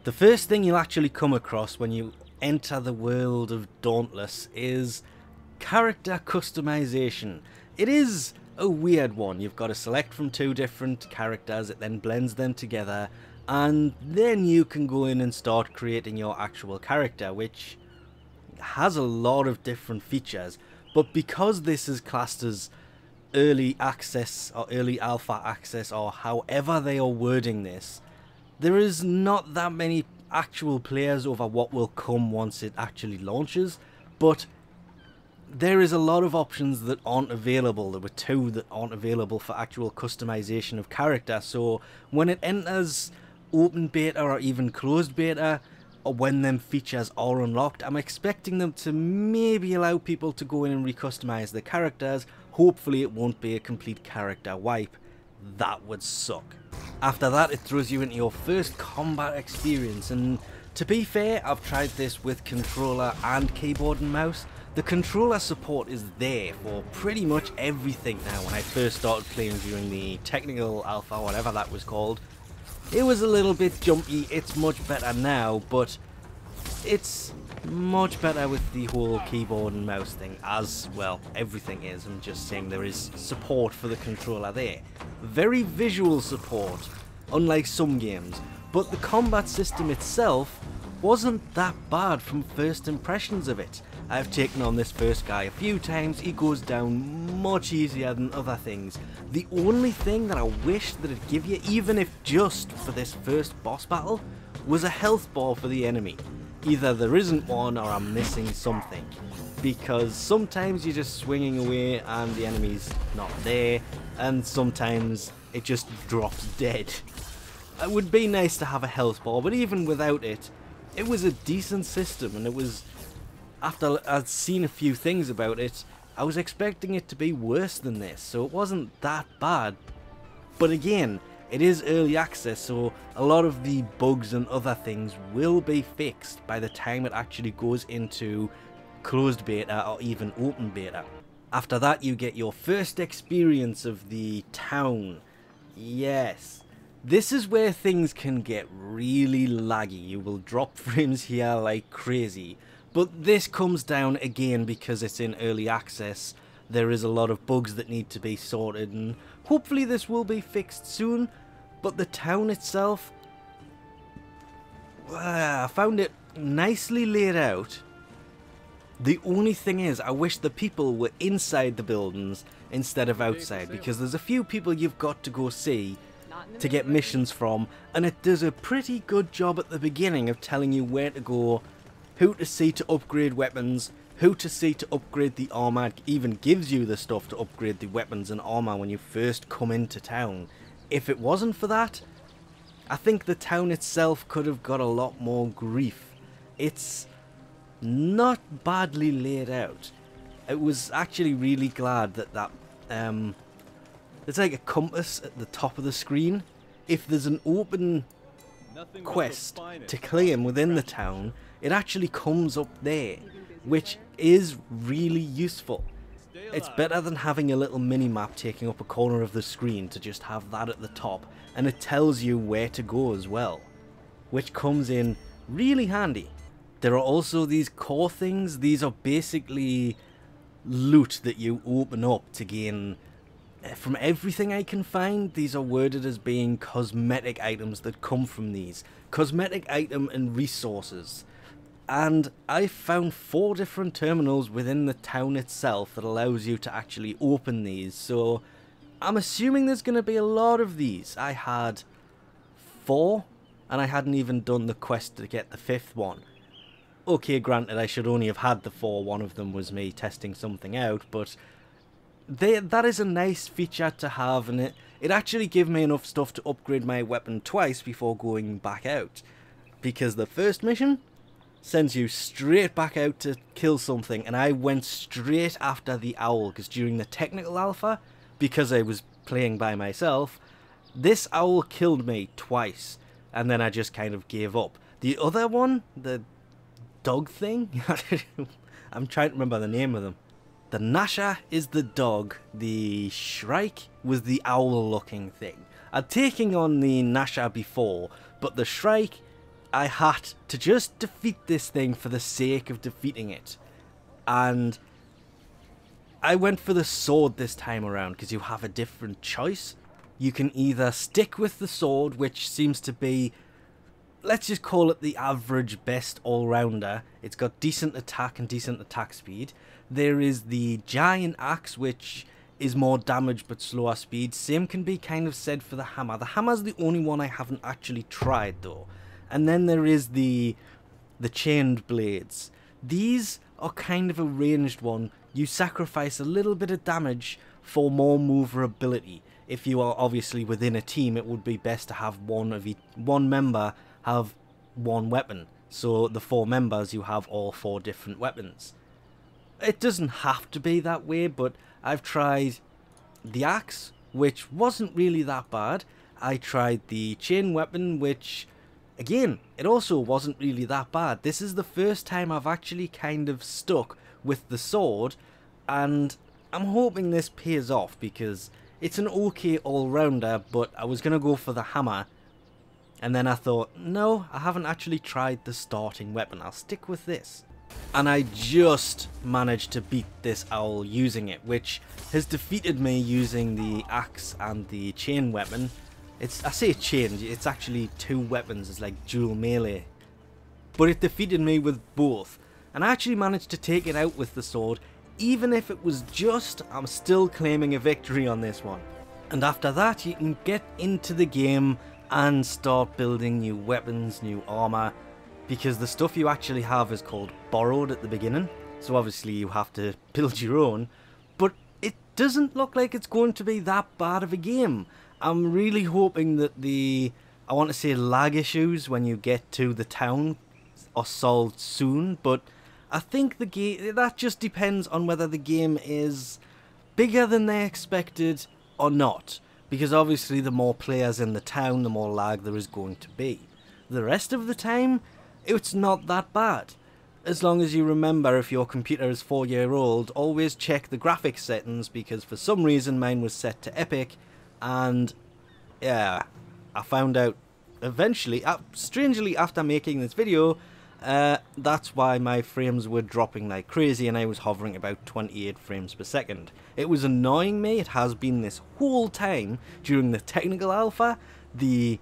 The first thing you'll actually come across when you enter the world of Dauntless is character customization. It is a weird one. You've got to select from two different characters, it then blends them together, and then you can go in and start creating your actual character, which has a lot of different features. But because this is classed as early access or early alpha access, or however they are wording this, there is not that many actual players over what will come once it actually launches, but there is a lot of options that aren't available. There were two that aren't available for actual customization of character, so when it enters open beta or even closed beta, or when them features are unlocked, I'm expecting them to maybe allow people to go in and recustomize their characters. Hopefully it won't be a complete character wipe. That would suck. After that, it throws you into your first combat experience, and to be fair, I've tried this with controller and keyboard and mouse. The controller support is there for pretty much everything now. When I first started playing during the technical alpha, whatever that was called, it was a little bit jumpy. It's much better now, but it's much better with the whole keyboard and mouse thing, as well everything is. I'm just saying there is support for the controller there. Very visual support, unlike some games, but the combat system itself wasn't that bad from first impressions of it. I've taken on this first guy a few times. He goes down much easier than other things. The only thing that I wish that it'd give you, even if just for this first boss battle, was a health bar for the enemy. Either there isn't one or I'm missing something, because sometimes you're just swinging away and the enemy's not there, and sometimes it just drops dead. It would be nice to have a health bar, but even without it, it was a decent system, and it was, after I'd seen a few things about it, I was expecting it to be worse than this, so it wasn't that bad. But again, it is early access, so a lot of the bugs and other things will be fixed by the time it actually goes into closed beta or even open beta. After that, you get your first experience of the town. Yes, this is where things can get really laggy. You will drop frames here like crazy, but this comes down again because it's in early access. There is a lot of bugs that need to be sorted, and hopefully this will be fixed soon. But the town itself, I found it nicely laid out. The only thing is, I wish the people were inside the buildings instead of outside, because there's a few people you've got to go see to get missions from, and it does a pretty good job at the beginning of telling you where to go, who to see to upgrade weapons, who to see to upgrade the armor. It even gives you the stuff to upgrade the weapons and armor when you first come into town. If it wasn't for that, I think the town itself could have got a lot more grief. It's not badly laid out. I was actually really glad that there's like a compass at the top of the screen. If there's an open quest to claim within the town, it actually comes up there, which is really useful. It's better than having a little mini-map taking up a corner of the screen to just have that at the top, and it tells you where to go as well, which comes in really handy. There are also these core things. These are basically loot that you open up to gain. From everything I can find, these are worded as being cosmetic items that come from these. Cosmetic item and resources. And I found 4 different terminals within the town itself that allows you to actually open these, so I'm assuming there's going to be a lot of these. I had 4, and I hadn't even done the quest to get the 5th one. Okay, granted, I should only have had the 4, one of them was me testing something out, but that is a nice feature to have, and it actually gave me enough stuff to upgrade my weapon twice before going back out. Because the first mission sends you straight back out to kill something, and I went straight after the owl, because during the technical alpha, because I was playing by myself, this owl killed me twice, and then I just kind of gave up. The other one, the dog thing, I'm trying to remember the name of them. The Nasha is the dog, the Shrike was the owl looking thing. I'd taken on the Nasha before, but the Shrike, I had to just defeat this thing for the sake of defeating it. And I went for the sword this time around because you have a different choice. You can either stick with the sword, which seems to be, let's just call it the average best all-rounder. It's got decent attack and decent attack speed. There is the giant axe, which is more damage but slower speed. Same can be kind of said for the hammer. The hammer's the only one I haven't actually tried though. And then there is the chained blades. These are kind of a ranged one. You sacrifice a little bit of damage for more maneuverability. If you are obviously within a team, it would be best to have one member have one weapon. So the 4 members, you have all 4 different weapons. It doesn't have to be that way, but I've tried the axe, which wasn't really that bad. I tried the chain weapon, which, again, it also wasn't really that bad. This is the first time I've actually kind of stuck with the sword, and I'm hoping this pays off because it's an okay all-rounder, but I was going to go for the hammer, and then I thought, no, I haven't actually tried the starting weapon. I'll stick with this. And I just managed to beat this owl using it, which has defeated me using the axe and the chain weapon. I say chain, it's actually 2 weapons, it's like dual melee. But it defeated me with both. And I actually managed to take it out with the sword. Even if it was just, I'm still claiming a victory on this one. And after that, you can get into the game and start building new weapons, new armor. Because the stuff you actually have is called borrowed at the beginning. So obviously you have to build your own. But it doesn't look like it's going to be that bad of a game. I'm really hoping that I want to say lag issues when you get to the town are solved soon. But I think the game, that just depends on whether the game is bigger than they expected or not. Because obviously the more players in the town, the more lag there is going to be. The rest of the time, it's not that bad. As long as you remember, if your computer is 4-year-old, always check the graphics settings, because for some reason mine was set to epic, and yeah, I found out eventually, strangely after making this video, that's why my frames were dropping like crazy and I was hovering about 28 frames per second. It was annoying me. It has been this whole time during the technical alpha, the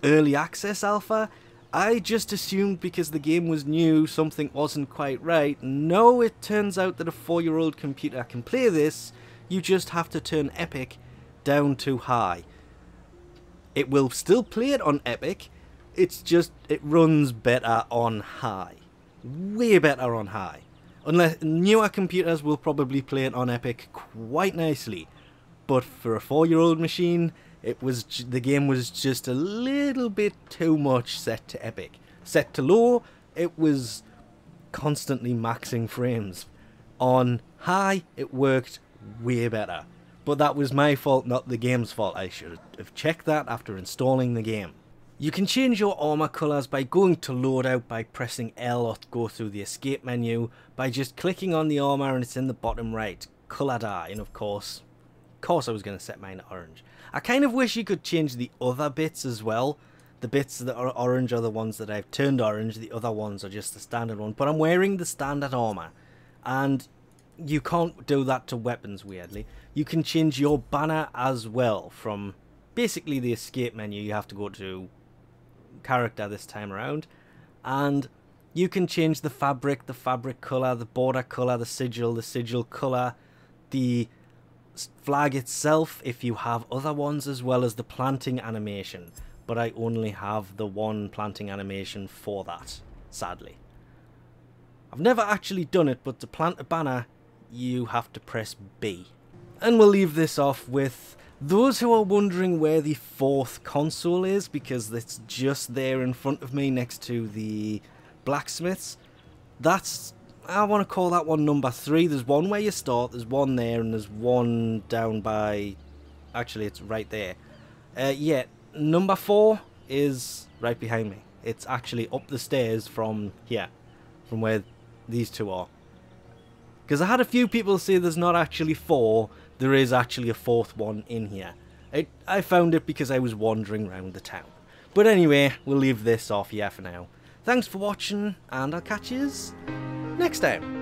early access alpha. I just assumed because the game was new, something wasn't quite right. No, it turns out that a 4-year-old computer can play this. You just have to turn epic down to high. It will still play it on epic. It's just, it runs better on high. Way better on high. Unless newer computers will probably play it on epic quite nicely. But for a 4-year-old machine, the game was just a little bit too much set to epic. Set to low, it was constantly maxing frames. On high, it worked way better. But that was my fault, not the game's fault. I should have checked that after installing the game. You can change your armor colors by going to loadout by pressing L or go through the escape menu by just clicking on the armor and it's in the bottom right. Color dye, and of course I was going to set mine to orange. I kind of wish you could change the other bits as well. The bits that are orange are the ones that I've turned orange, the other ones are just the standard one. But I'm wearing the standard armor, and you can't do that to weapons, weirdly. You can change your banner as well from basically the escape menu. You have to go to character this time around, and you can change the fabric color, the border color, the sigil color, the flag itself if you have other ones, as well as the planting animation. But I only have the one planting animation for that, sadly. I've never actually done it, but to plant a banner you have to press B. And we'll leave this off with those who are wondering where the 4th console is, because it's just there in front of me next to the blacksmiths. That's, I want to call that one number 3. There's one where you start, there's one there, and there's one down by, actually it's right there. Yeah, number 4 is right behind me. It's actually up the stairs from here, from where these two are. Because I had a few people say there's not actually 4, there is actually a 4th one in here. I found it because I was wandering around the town. But anyway, we'll leave this off here for now. Thanks for watching, and I'll catch you next time.